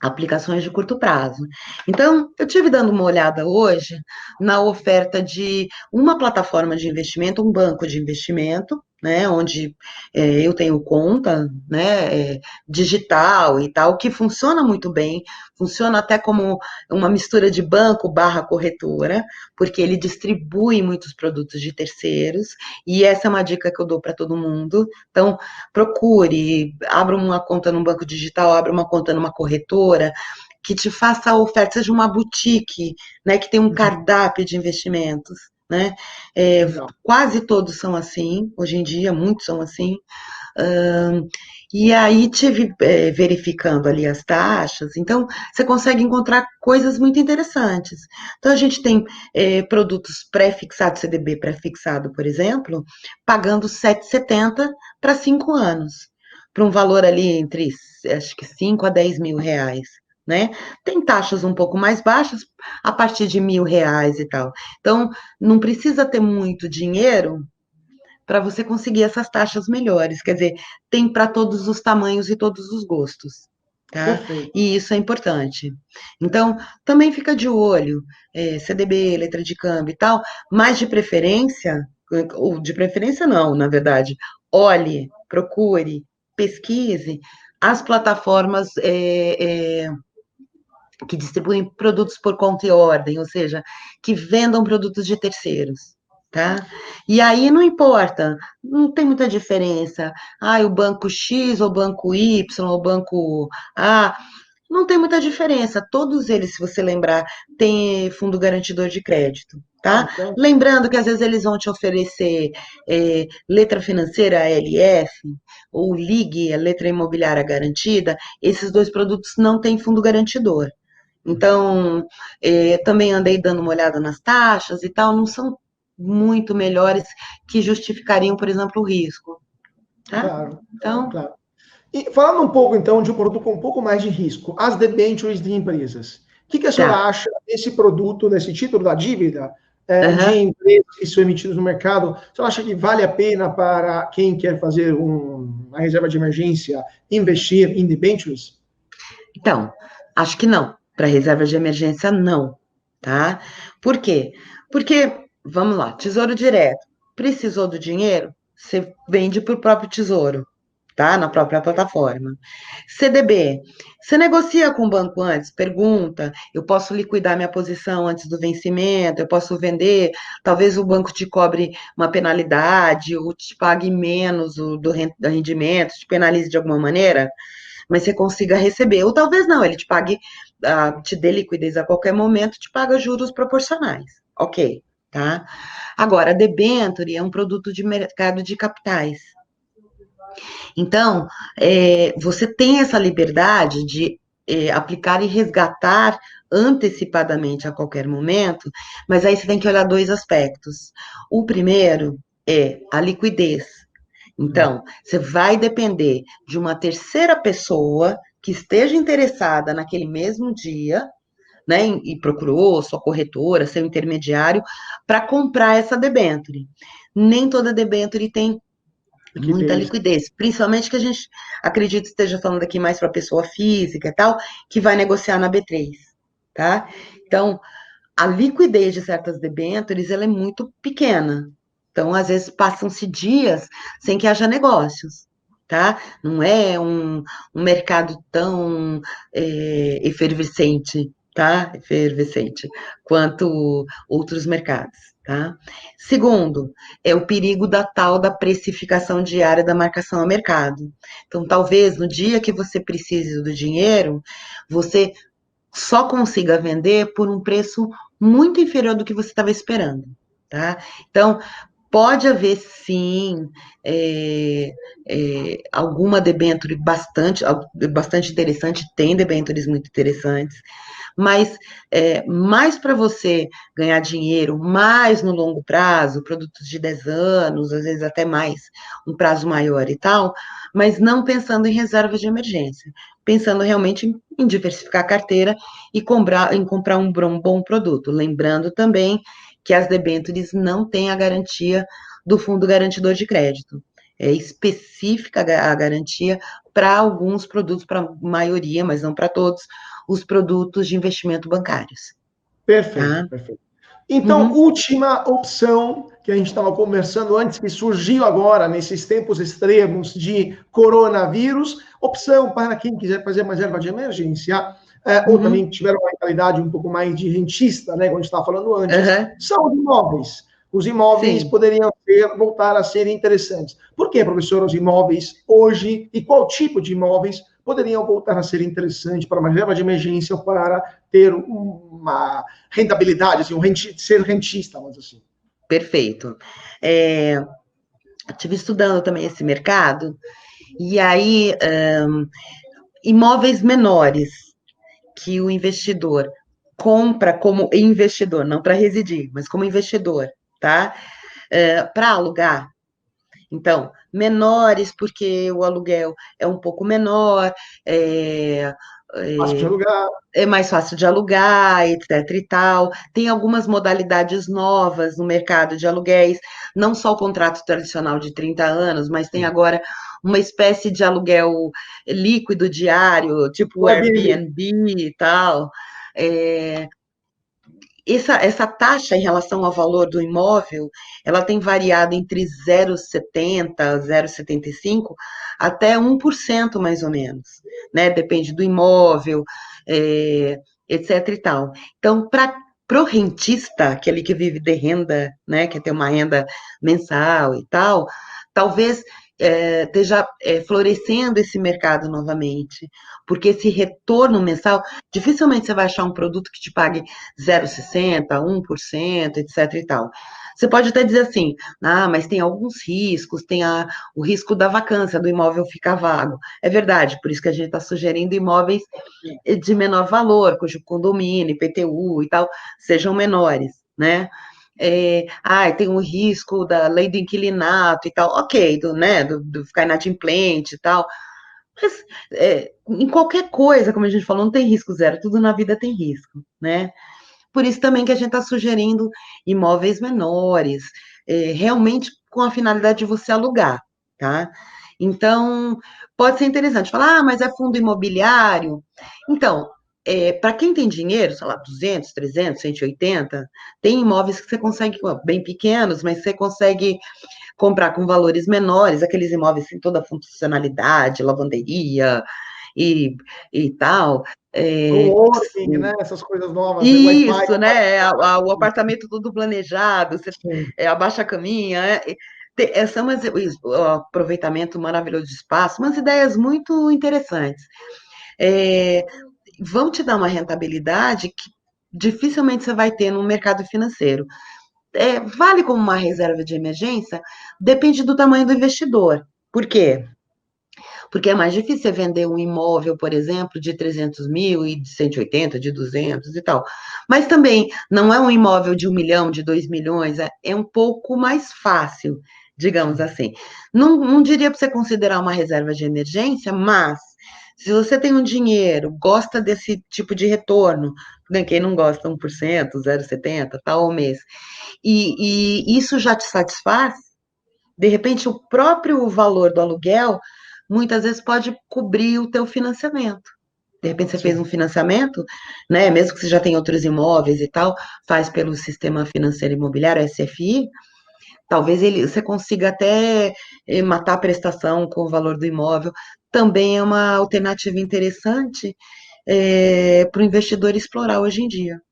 aplicações de curto prazo. Então, eu tive dando uma olhada hoje na oferta de uma plataforma de investimento, um banco de investimento, né, onde eu tenho conta, né, digital e tal, que funciona muito bem, funciona até como uma mistura de banco barra corretora, porque ele distribui muitos produtos de terceiros, e essa é uma dica que eu dou para todo mundo. Então, procure, abra uma conta num banco digital, abra uma conta numa corretora, que te faça a oferta, seja uma boutique, né, que tem um Uhum. cardápio de investimentos, né? Legal. Quase todos são assim, hoje em dia, muitos são assim. Hum, e aí tive verificando ali as taxas, então você consegue encontrar coisas muito interessantes. Então a gente tem produtos pré-fixados, CDB pré-fixado, por exemplo, pagando 7,70 para 5 anos, para um valor ali entre, acho que 5 a 10 mil reais. Né? Tem taxas um pouco mais baixas, a partir de R$ 1.000 e tal. Então, não precisa ter muito dinheiro para você conseguir essas taxas melhores. Quer dizer, tem para todos os tamanhos e todos os gostos. Tá? Perfeito. E isso é importante. Então, também fica de olho, CDB, letra de câmbio e tal, mas ou de preferência não, na verdade, olhe, procure, pesquise as plataformas que distribuem produtos por conta e ordem, ou seja, que vendam produtos de terceiros. Tá? E aí não importa, não tem muita diferença. O banco X, ou o banco Y, ou o banco A, não tem muita diferença. Todos eles, se você lembrar, têm fundo garantidor de crédito. Tá? Então, Lembrando que às vezes eles vão te oferecer letra financeira, LF, ou LIG, a letra imobiliária garantida. Esses dois produtos não têm fundo garantidor. Então, também andei dando uma olhada nas taxas e tal, não são muito melhores que justificariam, por exemplo, o risco, tá? claro, claro, Então, claro. E falando um pouco, então, de um produto com um pouco mais de risco, as debentures de empresas. O que a senhora tá. acha desse produto, desse título da dívida, de Aham. empresas que são emitidos no mercado? A senhora acha que vale a pena para quem quer fazer uma reserva de emergência investir em debentures? Então, acho que não. Para reserva de emergência, não, tá? Por quê? Porque, vamos lá, Tesouro Direto. Precisou do dinheiro? Você vende para o próprio Tesouro, tá? Na própria plataforma. CDB. Você negocia com o banco antes, pergunta, eu posso liquidar minha posição antes do vencimento, eu posso vender, talvez o banco te cobre uma penalidade, ou te pague menos do rendimento, te penalize de alguma maneira. mas você consiga receber. Ou talvez não, ele te pague, te dê liquidez a qualquer momento, te paga juros proporcionais. Ok, tá? Agora, a debênture é um produto de mercado de capitais. Então, você tem essa liberdade de aplicar e resgatar antecipadamente a qualquer momento, mas aí você tem que olhar dois aspectos. O primeiro é a liquidez. Então, você vai depender de uma terceira pessoa que esteja interessada naquele mesmo dia, né, e procurou sua corretora, seu intermediário, para comprar essa debênture. Nem toda debênture tem muita Liquidez. liquidez, principalmente que a gente acredita esteja falando aqui mais para pessoa física e tal, que vai negociar na B3, tá? Então, a liquidez de certas debêntures, ela é muito pequena. Então, às vezes, passam-se dias sem que haja negócios, tá? Não é um mercado tão efervescente, tá? Efervescente, quanto outros mercados, tá? Segundo, é o perigo da tal da precificação diária da marcação a mercado. Então, talvez, no dia que você precise do dinheiro, você só consiga vender por um preço muito inferior do que você estava esperando, tá? Então, pode haver, sim, alguma debênture bastante interessante, tem debêntures muito interessantes, mas mais para você ganhar dinheiro, mais no longo prazo, produtos de 10 anos, às vezes até mais, um prazo maior e tal, mas não pensando em reservas de emergência, pensando realmente em diversificar a carteira e comprar um bom produto. Lembrando também que as debêntures não têm a garantia do fundo garantidor de crédito. É específica a garantia para alguns produtos, para a maioria, mas não para todos, os produtos de investimento bancários. Perfeito, Tá? perfeito. Então, Uhum, última opção que a gente estava conversando antes, que surgiu agora, nesses tempos extremos de coronavírus, opção para quem quiser fazer uma reserva de emergência, ou uhum, também tiver uma mentalidade um pouco mais de rentista, né, como a gente estava falando antes, uhum, são os imóveis. Os imóveis sim. poderiam voltar a ser interessantes. Por que, professor, os imóveis hoje, e qual tipo de imóveis poderiam voltar a ser interessantes para uma reserva de emergência ou para ter uma rentabilidade, assim, ser rentista, vamos dizer assim. Perfeito. Estive estudando também esse mercado, e aí, imóveis menores que o investidor compra como investidor, não para residir, mas como investidor, tá? Para alugar. Então, menores, porque o aluguel é um pouco menor, é, Fácil de alugar. é mais fácil de alugar, etc e tal. Tem algumas modalidades novas no mercado de aluguéis, não só o contrato tradicional de 30 anos, mas tem agora uma espécie de aluguel líquido diário, tipo O Airbnb. Airbnb e tal. É, essa taxa em relação ao valor do imóvel, ela tem variado entre 0,70, 0,75 até 1% mais ou menos, né? Depende do imóvel, etc e tal. Então, para o rentista, aquele que vive de renda, né, quer ter uma renda mensal e tal, talvez esteja florescendo esse mercado novamente, porque esse retorno mensal, dificilmente você vai achar um produto que te pague 0,60, 1%, etc e tal. Você pode até dizer assim, mas tem alguns riscos, tem o risco da vacância, do imóvel ficar vago. É verdade, por isso que a gente está sugerindo imóveis de menor valor, cujo condomínio, IPTU e tal, sejam menores, né? Tem o risco da lei do inquilinato e tal, ok, do ficar inadimplente e tal, mas em qualquer coisa, como a gente falou, não tem risco zero, tudo na vida tem risco, né? Por isso também que a gente está sugerindo imóveis menores, realmente com a finalidade de você alugar, tá? Então, pode ser interessante falar, mas é fundo imobiliário. Então, para quem tem dinheiro, sei lá, 200, 300, 180, tem imóveis que você consegue, bem pequenos, mas você consegue comprar com valores menores, aqueles imóveis sem toda a funcionalidade, lavanderia e, e tal. Coworking, né? Essas coisas novas, Wi-Fi. Isso, né? O apartamento todo planejado, você Sim. abaixa a caminha. São o aproveitamento maravilhoso de espaço, umas ideias muito interessantes. É, vão te dar uma rentabilidade que dificilmente você vai ter no mercado financeiro. Vale como uma reserva de emergência? Depende do tamanho do investidor. Por quê? Porque é mais difícil você vender um imóvel, por exemplo, de 300 mil e de 180, de 200 e tal. Mas também não é um imóvel de 1 milhão, de 2 milhões, é um pouco mais fácil, digamos assim. Não diria para você considerar uma reserva de emergência, mas se você tem um dinheiro, gosta desse tipo de retorno, né, quem não gosta 1%, 0,70, tal ao mês, e isso já te satisfaz, de repente o próprio valor do aluguel muitas vezes pode cobrir o teu financiamento. De repente você fez um Sim. financiamento, né? Mesmo que você já tenha outros imóveis e tal, faz pelo Sistema Financeiro Imobiliário, SFI, talvez você consiga até matar a prestação com o valor do imóvel. Também é uma alternativa interessante para o investidor explorar hoje em dia.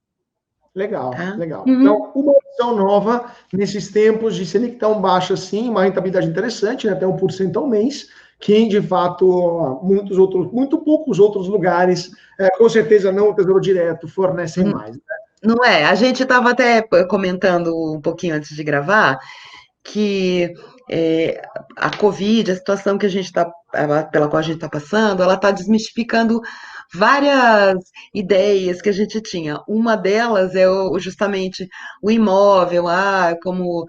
Legal, Tá? legal. Uhum. Então, uma opção nova nesses tempos de Selic tão baixa assim, uma rentabilidade interessante, né, até 1% ao mês, que de fato muito poucos outros lugares, com certeza não o Tesouro Direto, fornecem mais. Né? Não é? A gente estava até comentando um pouquinho antes de gravar que é, a Covid, a situação que a gente está, pela qual a gente está passando, ela está desmistificando várias ideias que a gente tinha. Uma delas é justamente o imóvel, como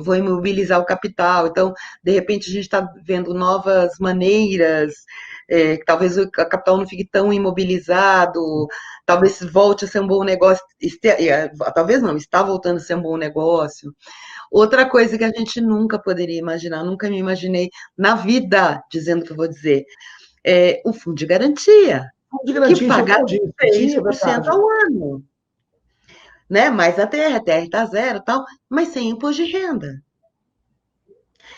vou imobilizar o capital. Então, de repente, a gente está vendo novas maneiras. Que talvez o capital não fique tão imobilizado, talvez volte a ser um bom negócio, talvez não, está voltando a ser um bom negócio. Outra coisa que a gente nunca poderia imaginar, nunca me imaginei na vida, dizendo o que eu vou dizer, é o fundo de garantia, Fundo de que garantia, a gente não paga falou disso. Sim, é 3% verdade. ao ano, né? Mais a TR está zero e tal, mas sem imposto de renda.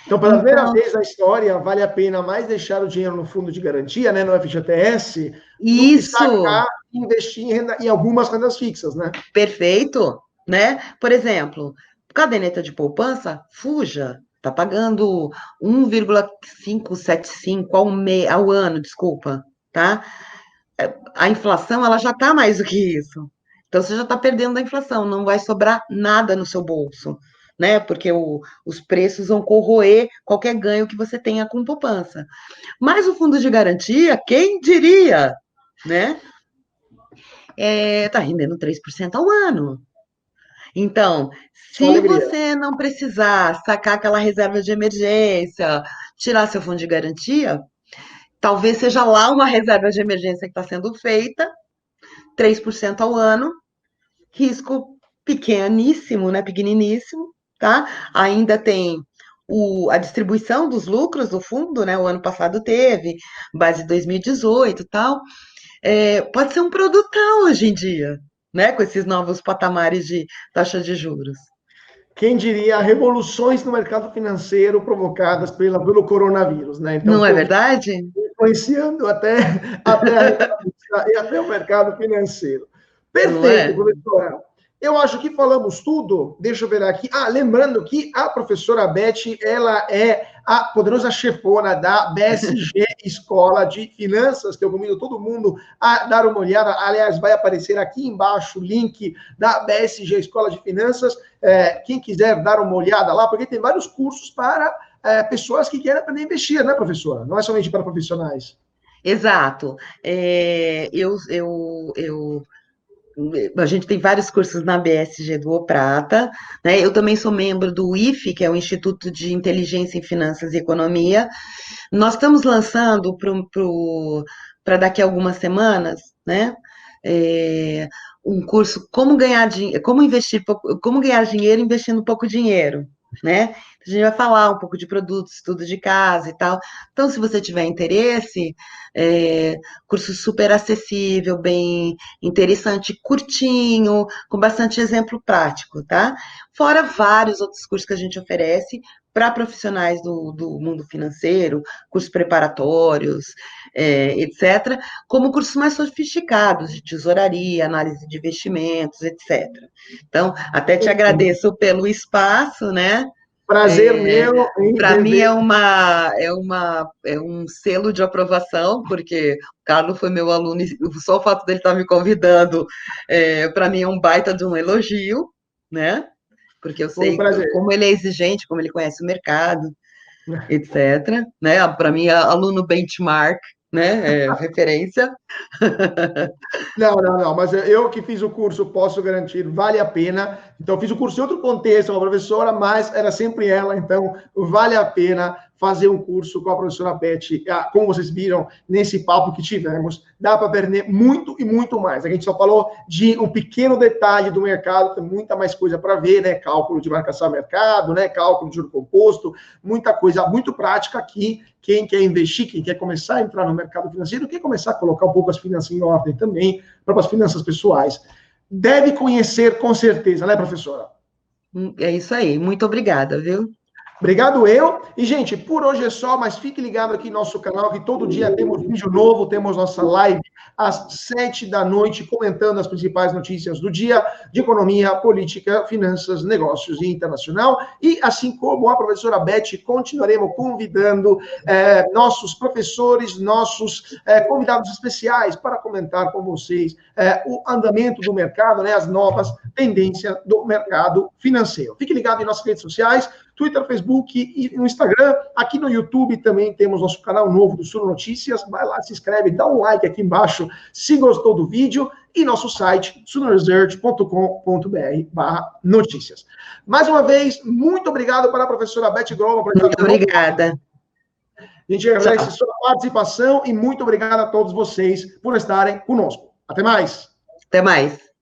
Então, pela primeira Então, vez na história, vale a pena mais deixar o dinheiro no fundo de garantia, né, no FGTS, do que isso, sacar e investir em algumas rendas fixas, né? perfeito, né? Por exemplo, caderneta de poupança, fuja, está pagando 1,575 ao ano, desculpa, tá? A inflação ela já está mais do que isso. Então você já está perdendo da inflação, não vai sobrar nada no seu bolso, né? Porque os preços vão corroer qualquer ganho que você tenha com poupança. Mas o fundo de garantia, quem diria, né? Está rendendo 3% ao ano. Então, Só se alegria. você não precisar sacar aquela reserva de emergência, tirar seu fundo de garantia, talvez seja lá uma reserva de emergência que está sendo feita, 3% ao ano, risco pequeníssimo, né? Pequeniníssimo, tá? Ainda tem a distribuição dos lucros do fundo, né? O ano passado teve, base 2018 e tal. Pode ser um produtão hoje em dia, né? Com esses novos patamares de taxa de juros. Quem diria revoluções no mercado financeiro provocadas pelo coronavírus, né? Então, Não é Covid verdade? influenciando até a renda fixa e até o mercado financeiro. Não Perfeito, é? professora. Eu acho que falamos tudo. Deixa eu ver aqui. Lembrando que a professora Beth, ela é a poderosa chefona da BSG Escola de Finanças, que eu convido todo mundo a dar uma olhada. Aliás, vai aparecer aqui embaixo o link da BSG Escola de Finanças. Quem quiser dar uma olhada lá, porque tem vários cursos para pessoas que querem aprender a investir, né, professora? Não é somente para profissionais. Exato. A gente tem vários cursos na BSG do O Prata, né? Eu também sou membro do IFE, que é o Instituto de Inteligência em Finanças e Economia. Nós estamos lançando para daqui a algumas semanas, né? Um curso como investir, como ganhar dinheiro investindo pouco dinheiro, né? A gente vai falar um pouco de produtos, estudo de casa e tal. Então, se você tiver interesse, curso super acessível, bem interessante, curtinho, com bastante exemplo prático, tá? Fora vários outros cursos que a gente oferece para profissionais do mundo financeiro, cursos preparatórios, etc., como cursos mais sofisticados de tesouraria, análise de investimentos, etc. Então, até te agradeço pelo espaço, né? Prazer meu em Para mim rever. é um selo de aprovação, porque o Carlos foi meu aluno, e só o fato dele estar me convidando, para mim é um baita de um elogio, né? Porque eu Foi um sei prazer. como ele é exigente, como ele conhece o mercado, etc. Né? Para mim, é aluno benchmark, né? Referência. Não, mas eu que fiz o curso, posso garantir, vale a pena. Então, eu fiz o curso em outro contexto, uma professora, mas era sempre ela, então vale a pena fazer um curso com a professora Beth. Como vocês viram nesse papo que tivemos, dá para aprender muito e muito mais. A gente só falou de um pequeno detalhe do mercado, tem muita mais coisa para ver, né? Cálculo de marcação a mercado, né? Cálculo de juro composto, muita coisa muito prática aqui. Quem quer investir, quem quer começar a entrar no mercado financeiro, quer começar a colocar um pouco as finanças em ordem também, para as finanças pessoais, deve conhecer com certeza, né, professora? É isso aí. Muito obrigada, viu? Obrigado eu. E, gente, por hoje é só, mas fique ligado aqui no nosso canal, que todo dia temos vídeo novo, temos nossa live às 7 da noite, comentando as principais notícias do dia, de economia, política, finanças, negócios e internacional. E, assim como a professora Beth, continuaremos convidando nossos professores, nossos convidados especiais para comentar com vocês o andamento do mercado, né, as novas tendências do mercado financeiro. Fique ligado em nossas redes sociais, Twitter, Facebook e no Instagram. Aqui no YouTube também temos nosso canal novo do Suno Notícias. Vai lá, se inscreve, dá um like aqui embaixo se gostou do vídeo. E nosso site, sunoresearch.com.br/notícias. Mais uma vez, muito obrigado para a professora Beth Groma por estar Muito conosco. obrigada. A gente agradece Tchau. sua participação e muito obrigado a todos vocês por estarem conosco. Até mais. Até mais.